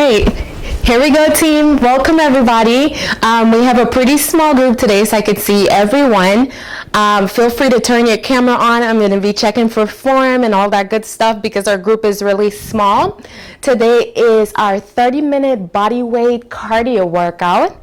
right, here we go, team. Welcome, everybody. We have a pretty small group today, so I could see everyone. Feel free to turn your camera on. I'm going to be checking for form and all that good stuff because our group is really small. Today is our 30-minute body weight cardio workout.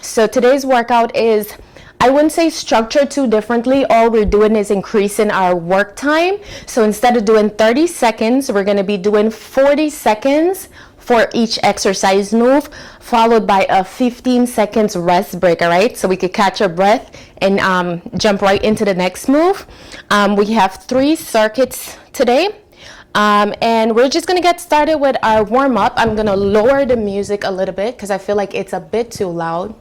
So today's workout is, I wouldn't say structured too differently. All we're doing is increasing our work time. So instead of doing 30 seconds, we're going to be doing 40 seconds for each exercise move, followed by a 15 seconds rest break. All right, so we could catch our breath and jump right into the next move. We have 3 circuits today. And we're just gonna get started with our warm-up. I'm gonna lower the music a little bit because I feel like it's a bit too loud.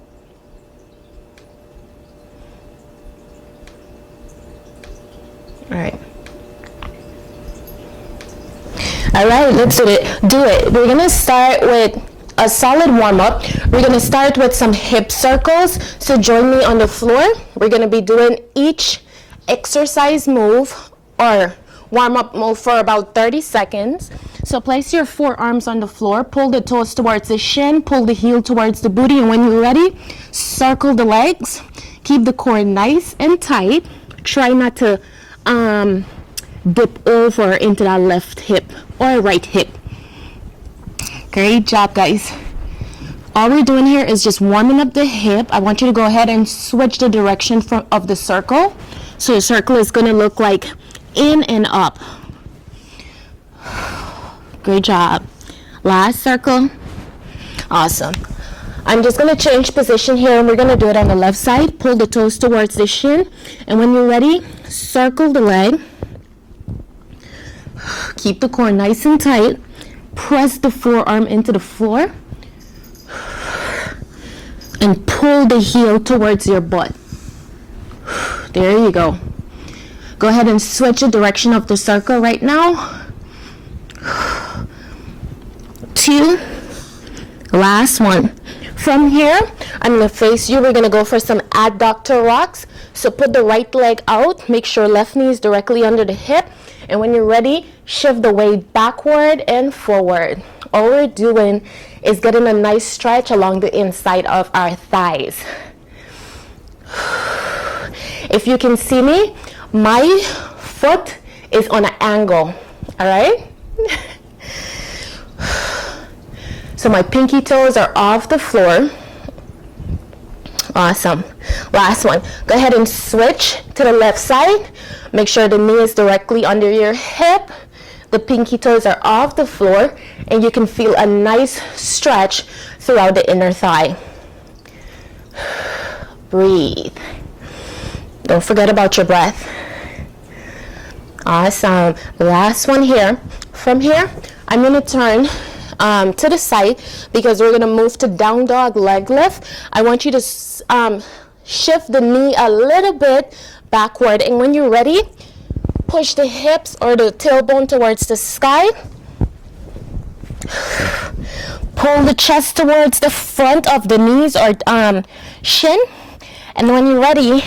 All right, let's do it. We're gonna start with a solid warm-up. We're gonna start with some hip circles. So join me on the floor. We're gonna be doing each exercise move or warm-up move for about 30 seconds. So place your forearms on the floor, pull the toes towards the shin, pull the heel towards the booty, and when you're ready, circle the legs. Keep the core nice and tight. Try not to dip over into that left hip or right hip. Great job, guys. All we're doing here is just warming up the hip. I want you to go ahead and switch the direction of the circle. So the circle is going to look like in and up. Great job. Last circle. Awesome. I'm just going to change position here, and we're going to do it on the left side. Pull the toes towards the shin, and when you're ready, circle the leg. Keep the core nice and tight. Press the forearm into the floor and pull the heel towards your butt. There you go. Go ahead and switch the direction of the circle right now. 2. Last one. From here, I'm going to face you. We're going to go for some adductor rocks. So put the right leg out. Make sure left knee is directly under the hip. And when you're ready, shift the weight backward and forward. All we're doing is getting a nice stretch along the inside of our thighs. If you can see me, my foot is on an angle. All right? So my pinky toes are off the floor. Awesome. Last one. Go ahead and switch to the left side. Make sure the knee is directly under your hip. The pinky toes are off the floor, and you can feel a nice stretch throughout the inner thigh. Breathe. Don't forget about your breath. Awesome. Last one here. From here, I'm going to turn to the side because we're going to move to down dog leg lift. I want you to shift the knee a little bit backward, and when you're ready, push the hips or the tailbone towards the sky. Pull the chest towards the front of the knees or shin, and when you're ready,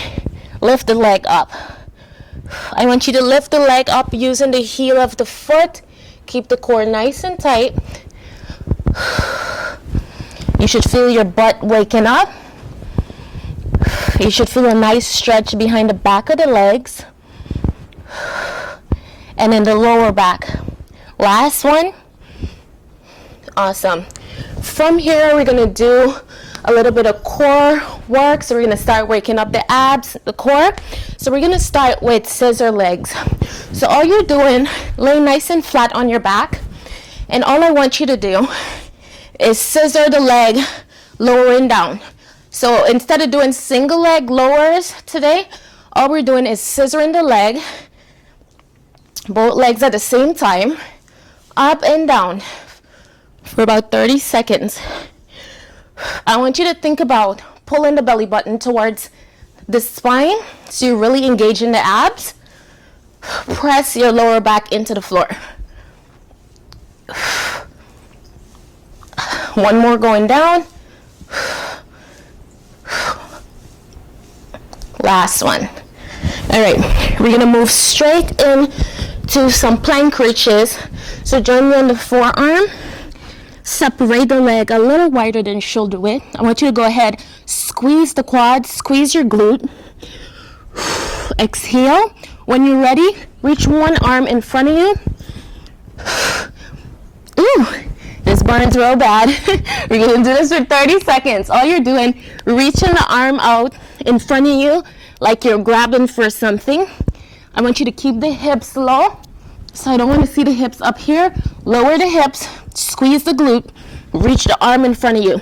lift the leg up. I want you to lift the leg up using the heel of the foot. Keep the core nice and tight. You should feel your butt waking up. You should feel a nice stretch behind the back of the legs and in the lower back. Last one. Awesome. From here, we're going to do a little bit of core work. So we're going to start waking up the abs, the core. So we're going to start with scissor legs. So all you're doing, lay nice and flat on your back. And all I want you to do is scissor the leg lowering down. So instead of doing single leg lowers today, all we're doing is scissoring the leg, both legs at the same time, up and down for about 30 seconds. I want you to think about pulling the belly button towards the spine so you're really engaging the abs. Press your lower back into the floor. One more going down. Last one. All right, we're gonna move straight in to some plank reaches. So join me on the forearm. Separate the leg a little wider than shoulder width. I want you to go ahead, squeeze the quad, squeeze your glute. Exhale. When you're ready, reach one arm in front of you. Ooh, this burns real bad. We're gonna do this for 30 seconds. All you're doing, reaching the arm out in front of you like you're grabbing for something. I want you to keep the hips low. So I don't want to see the hips up here. Lower the hips, squeeze the glute, reach the arm in front of you.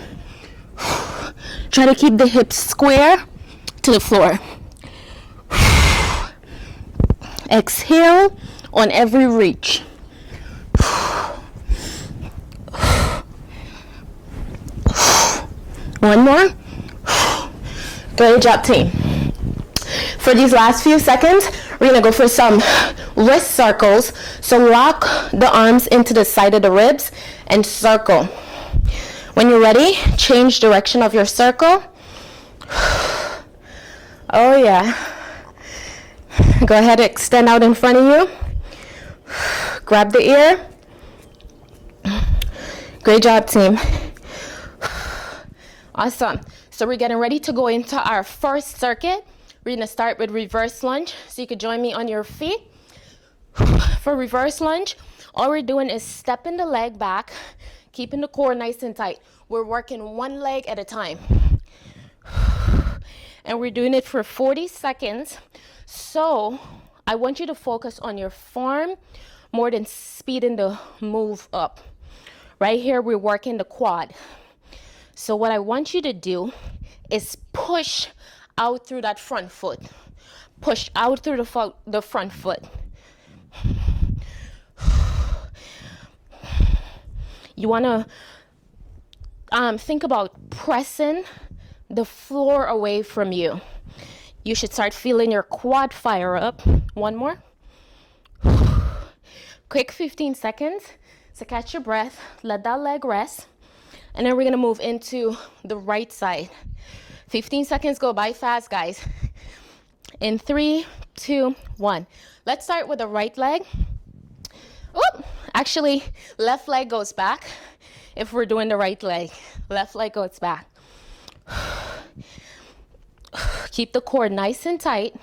Try to keep the hips square to the floor. Exhale on every reach. One more. Great job, team. For these last few seconds, we're gonna go for some wrist circles. So lock the arms into the side of the ribs and circle. When you're ready, change direction of your circle. Oh yeah. Go ahead, extend out in front of you. Grab the ear. Great job, team. Awesome. So we're getting ready to go into our first circuit. We're gonna start with reverse lunge. So you could join me on your feet. For reverse lunge, all we're doing is stepping the leg back, keeping the core nice and tight. We're working one leg at a time. And we're doing it for 40 seconds. So I want you to focus on your form more than speeding the move up. Right here, we're working the quad. So what I want you to do is push out through that front foot. Push out through the front foot. You want to think about pressing the floor away from you. You should start feeling your quad fire up. One more. Quick 15 seconds. So catch your breath. Let that leg rest. And then we're going to move into the right side. 15 seconds go by fast, guys. In 3, 2, 1. Let's start with the right leg. Oop, actually, left leg goes back. If we're doing the right leg, left leg goes back. Keep the core nice and tight.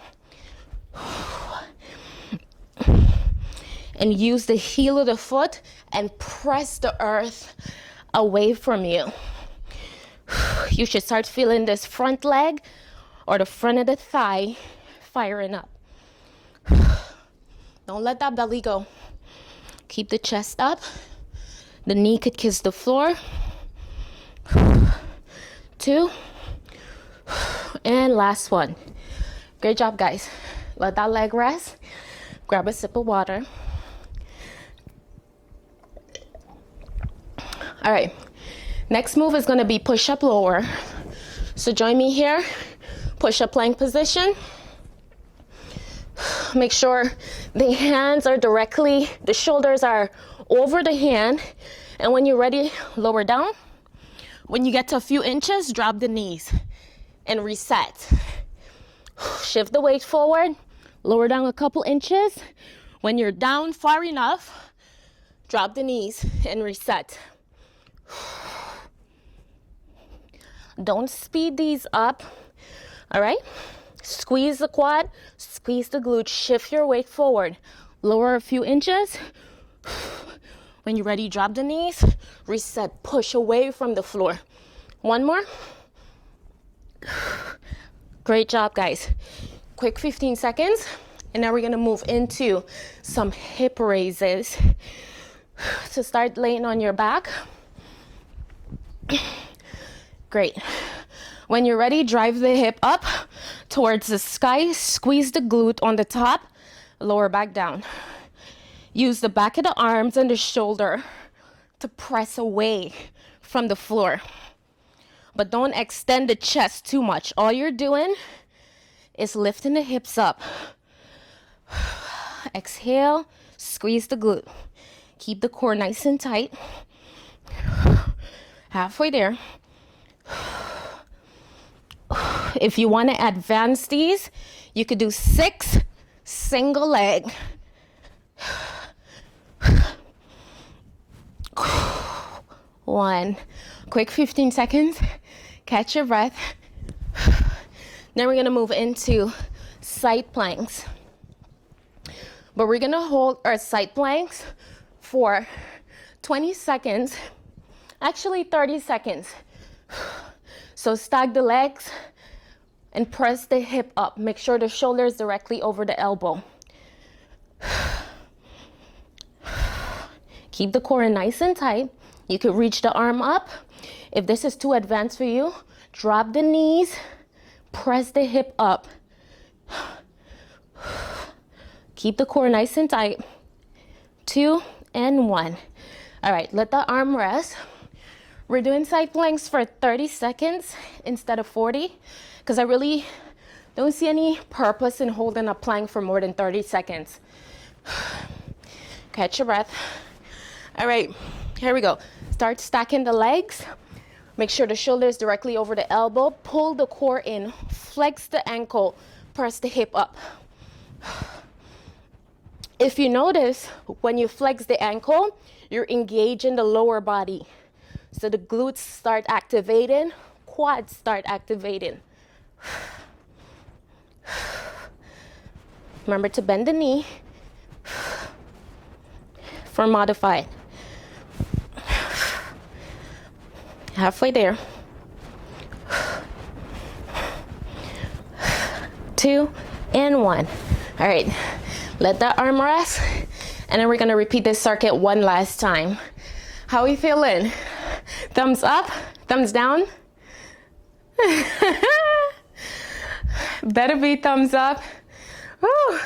And use the heel of the foot and press the earth away from you. You should start feeling this front leg or the front of the thigh firing up. Don't let that belly go. Keep the chest up. The knee could kiss the floor. 2. And last one. Great job, guys. Let that leg rest. Grab a sip of water. All right. Next move is going to be push-up lower. So join me here. Push-up plank position. Make sure the hands are directly, the shoulders are over the hand. And when you're ready, lower down. When you get to a few inches, drop the knees and reset. Shift the weight forward, lower down a couple inches. When you're down far enough, drop the knees and reset. Don't speed these up, all right? Squeeze the quad, squeeze the glute, shift your weight forward. Lower a few inches. When you're ready, drop the knees, reset, push away from the floor. One more. Great job, guys. Quick 15 seconds. And now we're gonna move into some hip raises. So start laying on your back. Great. When you're ready, drive the hip up towards the sky. Squeeze the glute on the top. Lower back down. Use the back of the arms and the shoulder to press away from the floor. But don't extend the chest too much. All you're doing is lifting the hips up. Exhale, squeeze the glute. Keep the core nice and tight. Halfway there. If you want to advance these, you could do 6 single leg. 1. Quick 15 seconds. Catch your breath. Then we're gonna move into side planks. But we're gonna hold our side planks for 20 seconds, actually 30 seconds. So stack the legs and press the hip up. Make sure the shoulder is directly over the elbow. Keep the core nice and tight. You could reach the arm up. If this is too advanced for you, drop the knees, press the hip up. Keep the core nice and tight. 2 and 1. All right, let the arm rest. We're doing side planks for 30 seconds instead of 40 because I really don't see any purpose in holding a plank for more than 30 seconds. Catch your breath. All right, here we go. Start stacking the legs. Make sure the shoulder is directly over the elbow. Pull the core in, flex the ankle, press the hip up. If you notice, when you flex the ankle, you're engaging the lower body. So the glutes start activating, quads start activating. Remember to bend the knee for modified. Halfway there. 2 and 1. All right, let that arm rest, and then we're gonna repeat this circuit one last time. How are we feeling? Thumbs up, thumbs down? Better be thumbs up. Woo.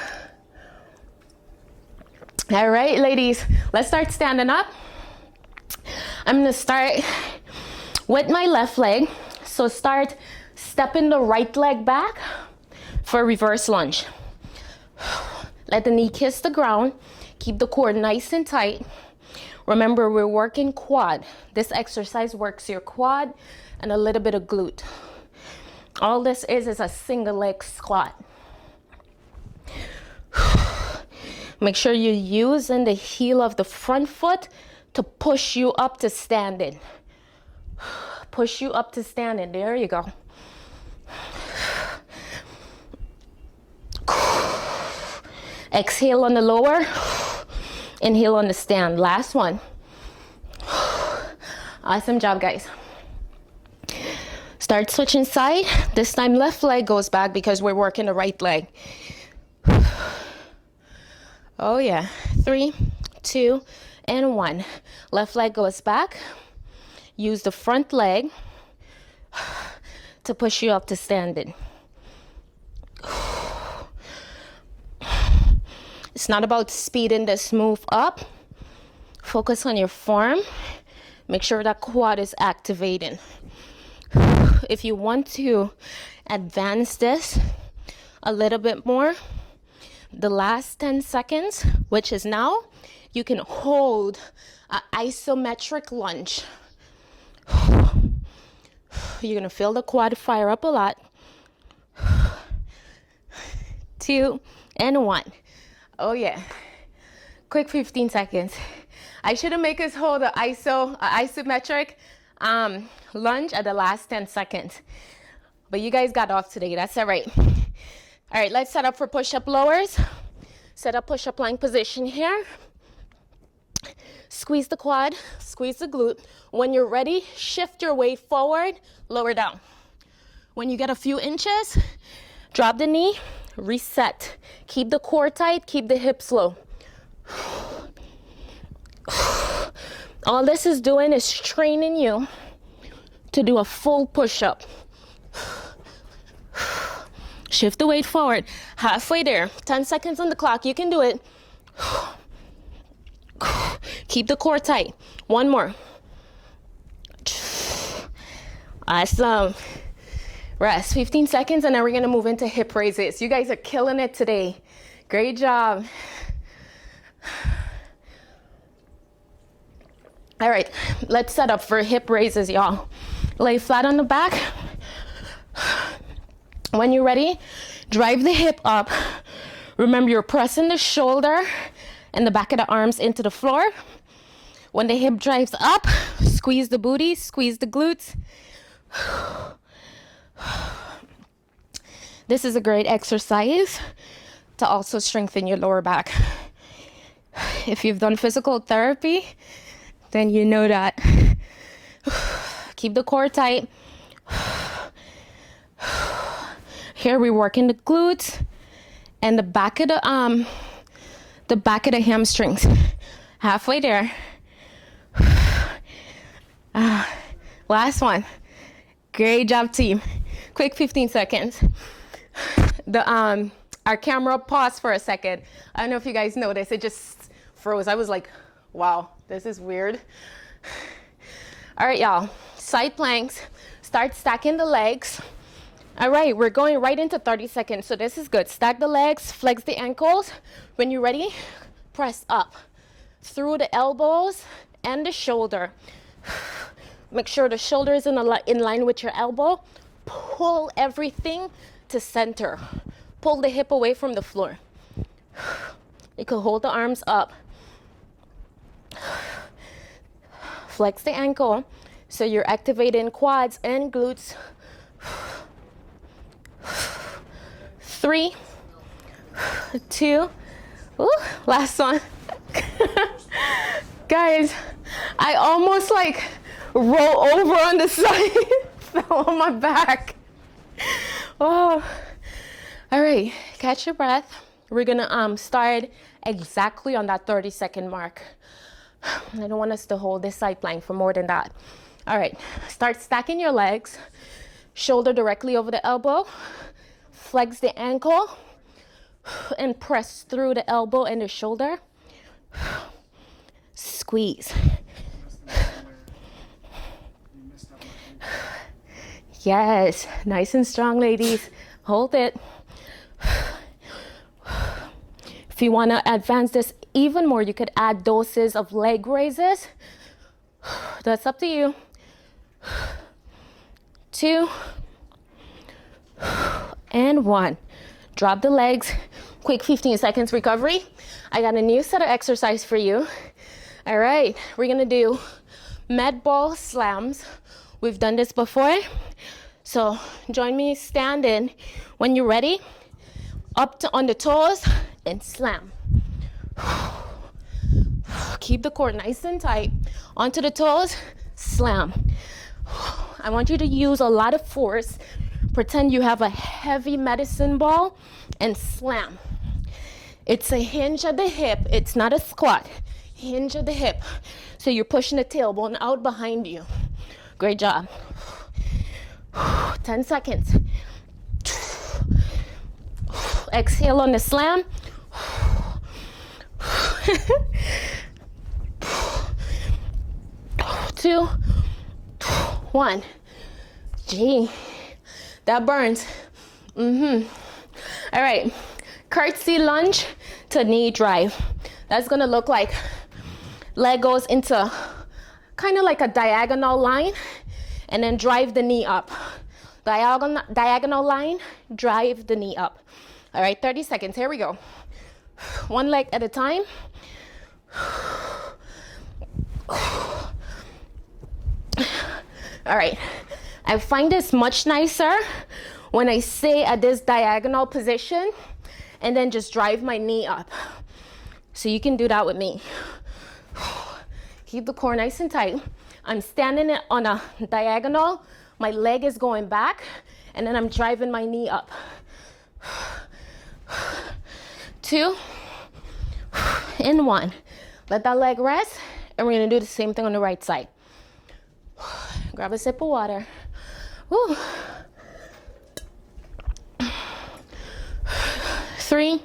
All right, ladies, let's start standing up. I'm gonna start with my left leg. So start stepping the right leg back for a reverse lunge. Let the knee kiss the ground. Keep the core nice and tight. Remember, we're working quad. This exercise works your quad and a little bit of glute. All this is a single leg squat. Make sure you're using the heel of the front foot to push you up to standing. Push you up to standing. There you go. Exhale on the lower. Inhale on the stand. Last one. Awesome job, guys. Start switching side. This time left leg goes back because we're working the right leg. Oh yeah. 3, 2, and 1. Left leg goes back. Use the front leg to push you up to standing. It's not about speeding this move up. Focus on your form. Make sure that quad is activating. If you want to advance this a little bit more, the last 10 seconds, which is now, you can hold an isometric lunge. You're gonna feel the quad fire up a lot. 2 and 1. Oh yeah. Quick 15 seconds. I should have made us hold an isometric lunge at the last 10 seconds. But you guys got off today. That's all right. All right, let's set up for push-up lowers. Set up push-up plank position here. Squeeze the quad, squeeze the glute. When you're ready, shift your weight forward, lower down. When you get a few inches, drop the knee, reset. Keep the core tight, keep the hips low. All this is doing is training you to do a full push-up. Shift the weight forward, halfway there. 10 seconds on the clock, you can do it. Keep the core tight. One more. Awesome. Rest 15 seconds, and then we're gonna move into hip raises. You guys are killing it today. Great job. All right, let's set up for hip raises, y'all. Lay flat on the back. When you're ready, drive the hip up. Remember, you're pressing the shoulder and the back of the arms into the floor. When the hip drives up, squeeze the booty, squeeze the glutes. This is a great exercise to also strengthen your lower back. If you've done physical therapy, then you know that. Keep the core tight. Here we're working the glutes and the back of the hamstrings. Halfway there. Last one. Great job, team. Quick 15 seconds. Our camera paused for a second. I don't know if you guys noticed, it just froze. I was like, wow, this is weird. All right, y'all, side planks. Start stacking the legs. All right, we're going right into 30 seconds, so this is good. Stack the legs, flex the ankles. When you're ready, press up through the elbows and the shoulder. Make sure the shoulder is in line with your elbow. Pull everything to center. Pull the hip away from the floor. You can hold the arms up. Flex the ankle so you're activating quads and glutes. 3, 2, last one. Guys, I almost like roll over on the side, fell on my back. Oh, all right, catch your breath. We're gonna start exactly on that 30-second mark. I don't want us to hold this side plank for more than that. All right, start stacking your legs, shoulder directly over the elbow, flex the ankle, and press through the elbow and the shoulder. Squeeze. Yes, nice and strong, ladies. Hold it. If you want to advance this even more, you could add doses of leg raises. That's up to you. 2 and 1. Drop the legs. Quick 15 seconds recovery. I got a new set of exercise for you. All right, we're gonna do med ball slams. We've done this before, so join me standing. When you're ready, up to on the toes and slam. Keep the core nice and tight. Onto the toes, slam. I want you to use a lot of force. Pretend you have a heavy medicine ball and slam. It's a hinge at the hip. It's not a squat. Hinge at the hip. So you're pushing the tailbone out behind you. Great job. 10 seconds. Exhale on the slam. 2, 1. Gee, that burns. All right, curtsy lunge to knee drive. That's gonna look like leg goes into kind of like a diagonal line and then drive the knee up. Diagonal line, drive the knee up. All right, 30 seconds, here we go. One leg at a time. All right, I find this much nicer when I stay at this diagonal position and then just drive my knee up. So you can do that with me. Keep the core nice and tight. I'm standing on a diagonal. My leg is going back, and then I'm driving my knee up. 2 and 1. Let that leg rest, and we're gonna do the same thing on the right side. Grab a sip of water. Woo. 3,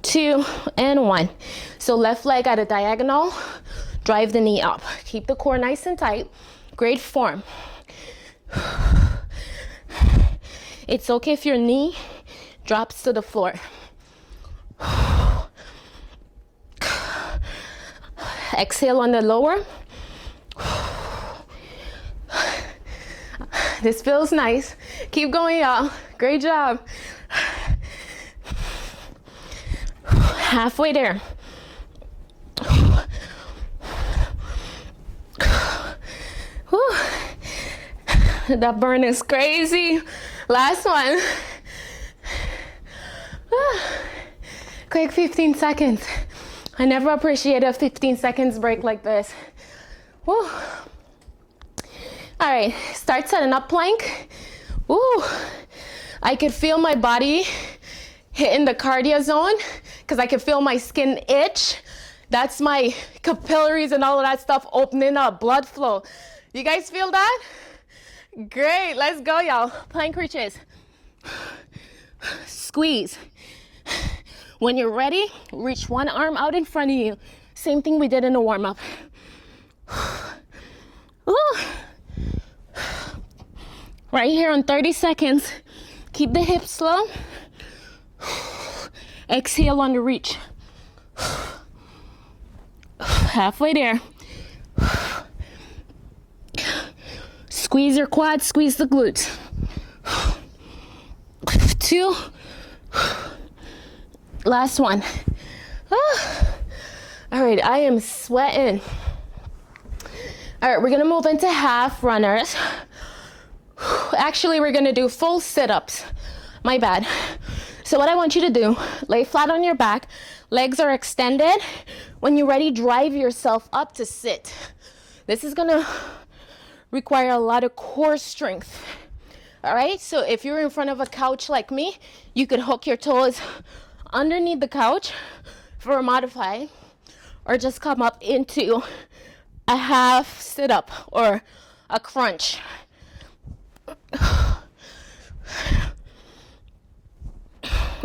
2, and 1. So left leg at a diagonal, drive the knee up. Keep the core nice and tight. Great form. It's okay if your knee drops to the floor. Exhale on the lower. This feels nice. Keep going, y'all. Great job. Halfway there. That burn is crazy. Last one. Quick 15 seconds. I never appreciated a 15 seconds break like this. Woo. All right, start setting up plank. Woo. I could feel my body hitting the cardio zone because I can feel my skin itch. That's my capillaries and all of that stuff opening up, blood flow. You guys feel that? Great, let's go, y'all. Plank reaches. Squeeze. When you're ready, reach one arm out in front of you. Same thing we did in the warm-up. Right here on 30 seconds. Keep the hips slow. Exhale on the reach. Halfway there. Squeeze your quads, squeeze the glutes. 2. Last one. All right, I am sweating. All right, we're gonna move into half runners. Actually, we're gonna do full sit-ups. My bad. So what I want you to do, lay flat on your back, legs are extended. When you're ready, drive yourself up to sit. This is gonna require a lot of core strength. All right, so if you're in front of a couch like me, you could hook your toes underneath the couch for a modify, or just come up into a half sit-up or a crunch.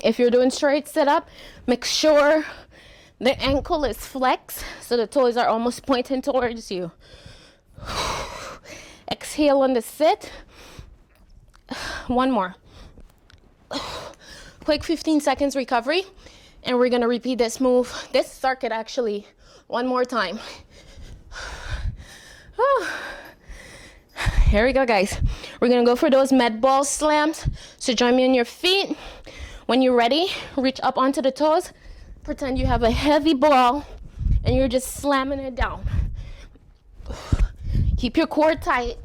If you're doing straight sit-up, make sure the ankle is flexed so the toes are almost pointing towards you. Exhale on the sit. One more. Quick 15 seconds recovery, and we're gonna repeat this move, this circuit actually, one more time. Here we go, guys. We're gonna go for those med ball slams. So join me on your feet. When you're ready, reach up onto the toes. Pretend you have a heavy ball and you're just slamming it down. Keep your core tight.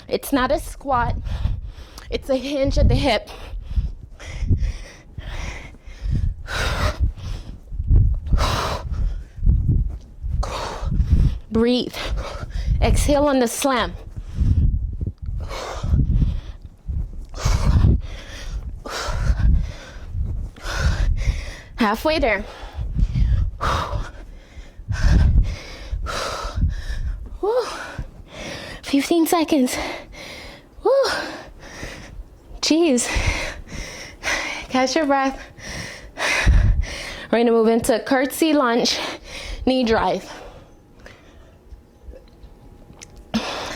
It's not a squat. It's a hinge at the hip. Breathe. Exhale on the slam. Halfway there. 15 seconds. Jeez. Catch your breath. We're gonna move into curtsy lunge, knee drive.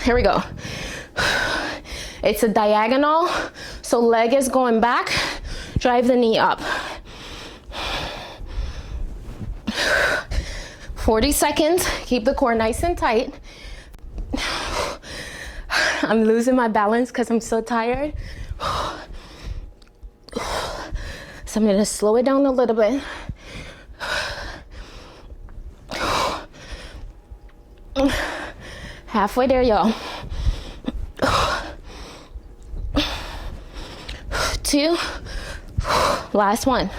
Here we go. It's a diagonal, so leg is going back. Drive the knee up. 40 seconds. Keep the core nice and tight. I'm losing my balance because I'm so tired. So I'm gonna slow it down a little bit. Halfway there, y'all. 2. Last one.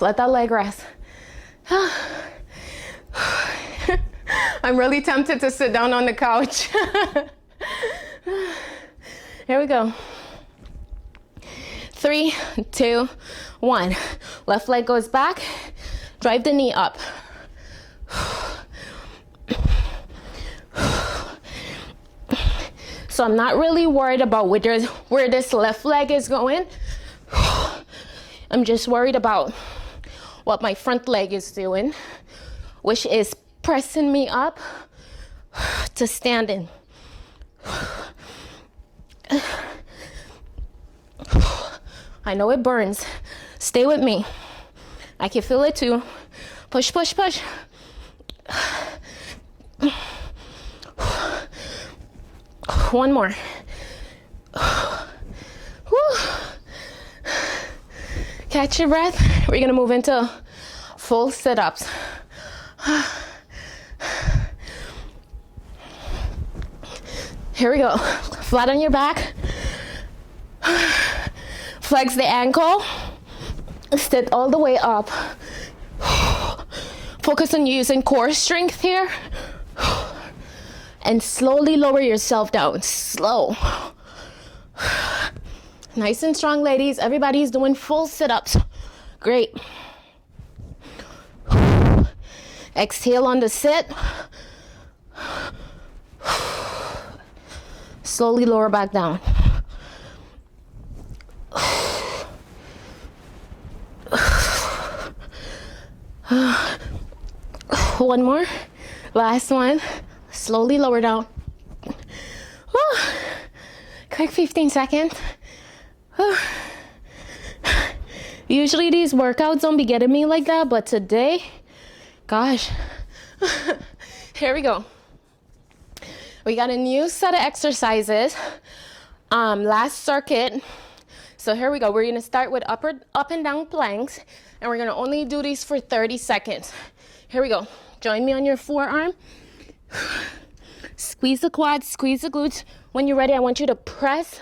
Let that leg rest. I'm really tempted to sit down on the couch. Here we go. 3, 2, 1. Left leg goes back. Drive the knee up. So I'm not really worried about where this left leg is going. I'm just worried about what my front leg is doing, which is pressing me up to standing. I know it burns. Stay with me. I can feel it too. Push, push, push. One more. Catch your breath. We're gonna move into full sit-ups. Here we go. Flat on your back. Flex the ankle. Sit all the way up. Focus on using core strength here. And slowly lower yourself down. Slow. Nice and strong, ladies. Everybody's doing full sit-ups. Great. Exhale on the sit. Slowly lower back down. One more. Last one. Slowly lower down. Quick 15 seconds. Usually these workouts don't be getting me like that, but today, gosh. Here we go. We got a new set of exercises. Last circuit. So here we go. We're gonna start with up and down planks, and we're gonna only do these for 30 seconds. Here we go. Join me on your forearm. Squeeze the quads, squeeze the glutes. When you're ready, I want you to press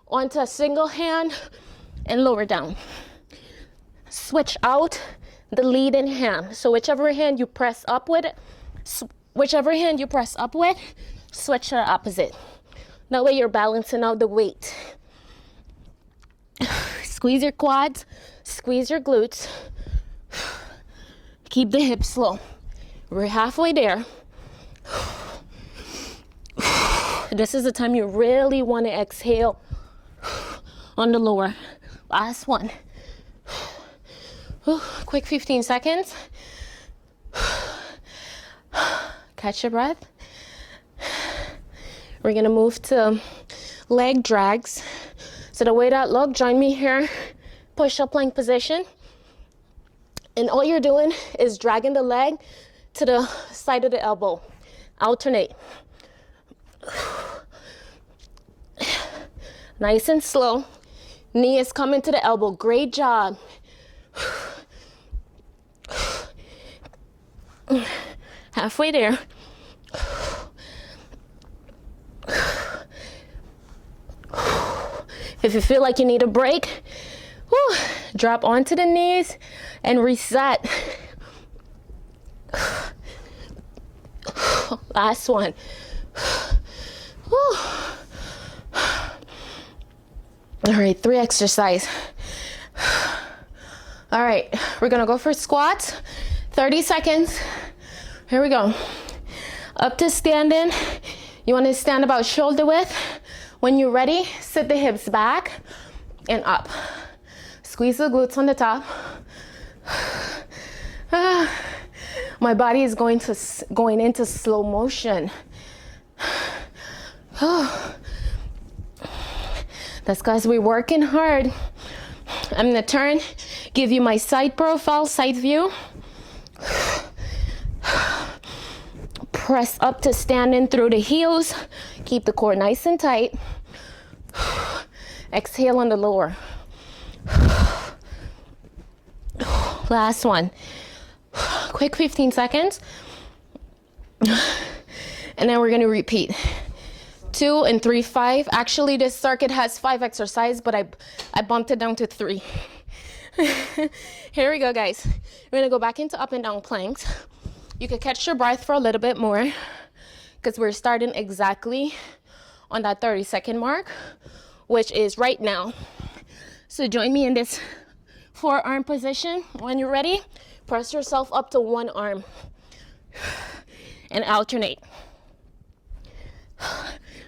onto a single hand and lower down. Switch out the leading hand. So whichever hand you press up with, switch to the opposite. That way you're balancing out the weight. Squeeze your quads, squeeze your glutes. Keep the hips low. We're halfway there. This is the time you really want to exhale on the lower. Last one. Quick 15 seconds. Catch your breath. We're gonna move to leg drags. So the way that look, join me here. Push-up plank position. And all you're doing is dragging the leg to the side of the elbow. Alternate. Nice and slow. Knee is coming to the elbow. Great job. Halfway there. If you feel like you need a break, drop onto the knees and reset. Last one. All right, 3 exercise. All right, we're gonna go for squats. 30 seconds. Here we go. Up to standing. You wanna stand about shoulder width. When you're ready, sit the hips back and up. Squeeze the glutes on the top. My body is going into slow motion. That's because we're working hard. I'm gonna turn, give you my side profile, side view. Press up to standing through the heels. Keep the core nice and tight. Exhale on the lower. Last one. Quick 15 seconds. And then we're gonna repeat. 2 and 3, 5. Actually, this circuit has 5 exercises, but I bumped it down to 3. Here we go, guys. We're gonna go back into up and down planks. You can catch your breath for a little bit more because we're starting exactly on that 30-second mark, which is right now. So join me in this forearm position. When you're ready, press yourself up to one arm and alternate.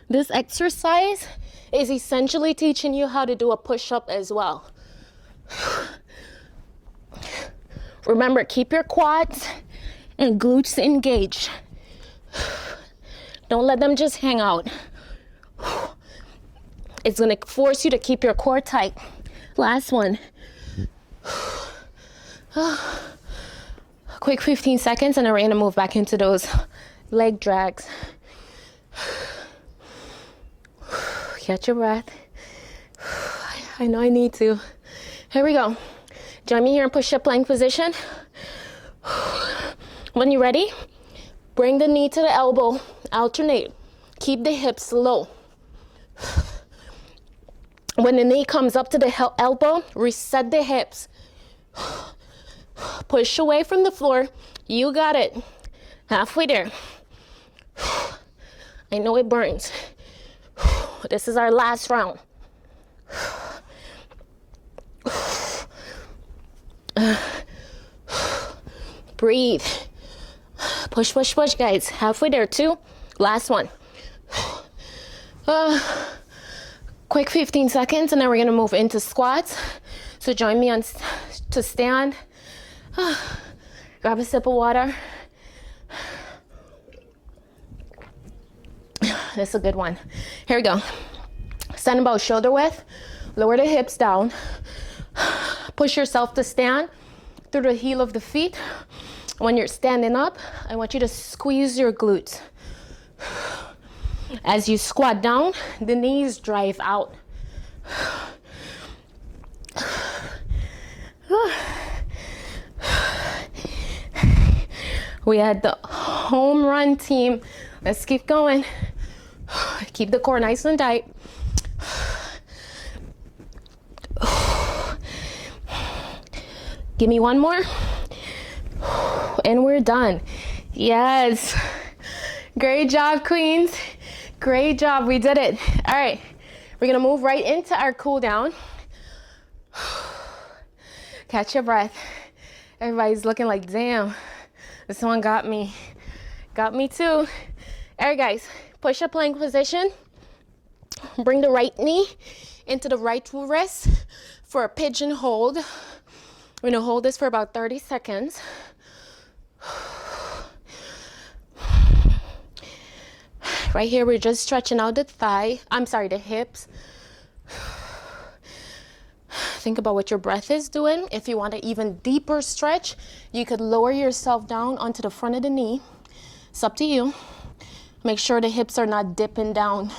This exercise is essentially teaching you how to do a push-up as well. Remember, keep your quads and glutes engaged. Don't let them just hang out. It's gonna force you to keep your core tight. Last one. Quick 15 seconds, and then we're gonna move back into those leg drags. Catch your breath. I know I need to. Here we go. Join me here in push-up plank position. When you're ready, bring the knee to the elbow. Alternate. Keep the hips low. When the knee comes up to the elbow, reset the hips. Push away from the floor. You got it. Halfway there. I know it burns. This is our last round. Breathe. Push, push, push, guys. Halfway there, 2. Last one. Quick 15 seconds, and then we're gonna move into squats. So join me on to stand. Grab a sip of water. This is a good one. Here we go. Stand about shoulder width. Lower the hips down. Push yourself to stand through the heel of the feet. When you're standing up, I want you to squeeze your glutes. As you squat down, the knees drive out. We had the home run team. Let's keep going. Keep the core nice and tight. Give me one more. And we're done. Yes. Great job, queens. Great job. We did it. All right. We're going to move right into our cool down. Catch your breath. Everybody's looking like, damn, this one got me. Got me too. All right, guys. Push-up plank position. Bring the right knee into the right wrist for a pigeon hold. We're going to hold this for about 30 seconds. Right here, we're just stretching out the hips. Think about what your breath is doing. If you want an even deeper stretch, you could lower yourself down onto the front of the knee. It's up to you. Make sure the hips are not dipping down.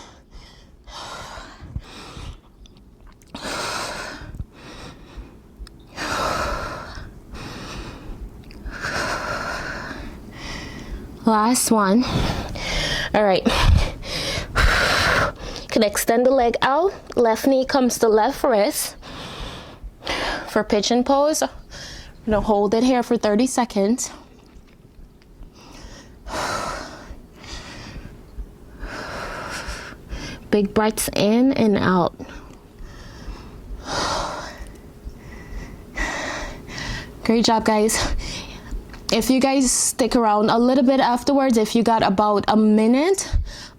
Last one. All right. You can extend the leg out. Left knee comes to left wrist. For pigeon pose, I'm gonna hold it here for 30 seconds. Big breaths in and out. Great job, guys. If you guys stick around a little bit afterwards, if you got about a minute,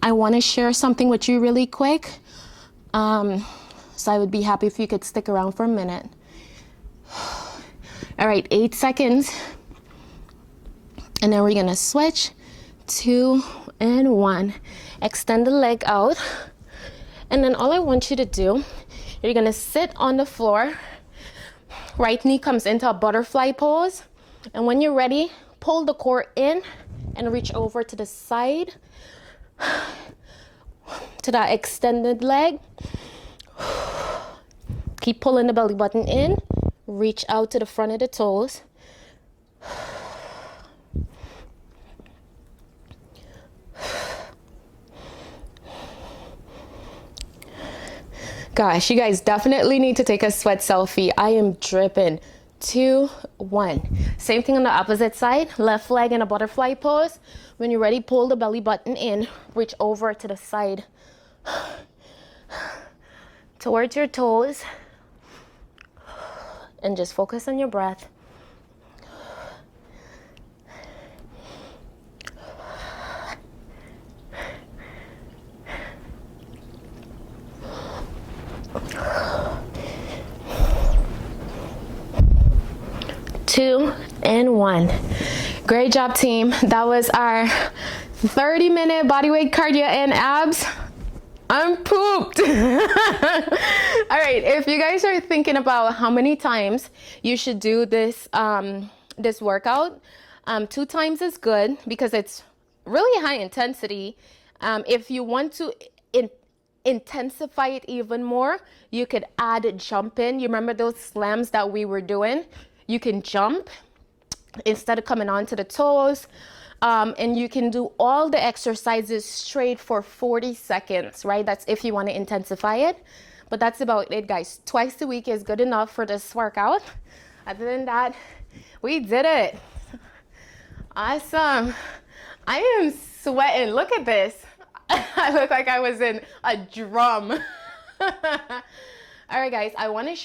I want to share something with you really quick. So I would be happy if you could stick around for a minute. All right, 8 seconds. And then we're going to switch. 2 and 1. Extend the leg out. And then all I want you to do, you're going to sit on the floor. Right knee comes into a butterfly pose. And when you're ready, pull the core in and reach over to the side, to that extended leg. Keep pulling the belly button in. Reach out to the front of the toes. Gosh, you guys definitely need to take a sweat selfie. I am dripping. 2, 1. Same thing on the opposite side. Left leg in a butterfly pose. When you're ready, pull the belly button in. Reach over to the side. Towards your toes. And just focus on your breath. Two and 1. Great job, team. That was our 30-minute bodyweight cardio and abs. I'm pooped. All right, if you guys are thinking about how many times you should do this this workout, 2 times is good because it's really high intensity. If you want to intensify it even more, you could add jumping. You remember those slams that we were doing? You can jump instead of coming onto the toes. And you can do all the exercises straight for 40 seconds, right? That's if you want to intensify it. But that's about it, guys. Twice a week is good enough for this workout. Other than that, we did it. Awesome. I am sweating. Look at this. I look like I was in a drum. All right, guys, I want to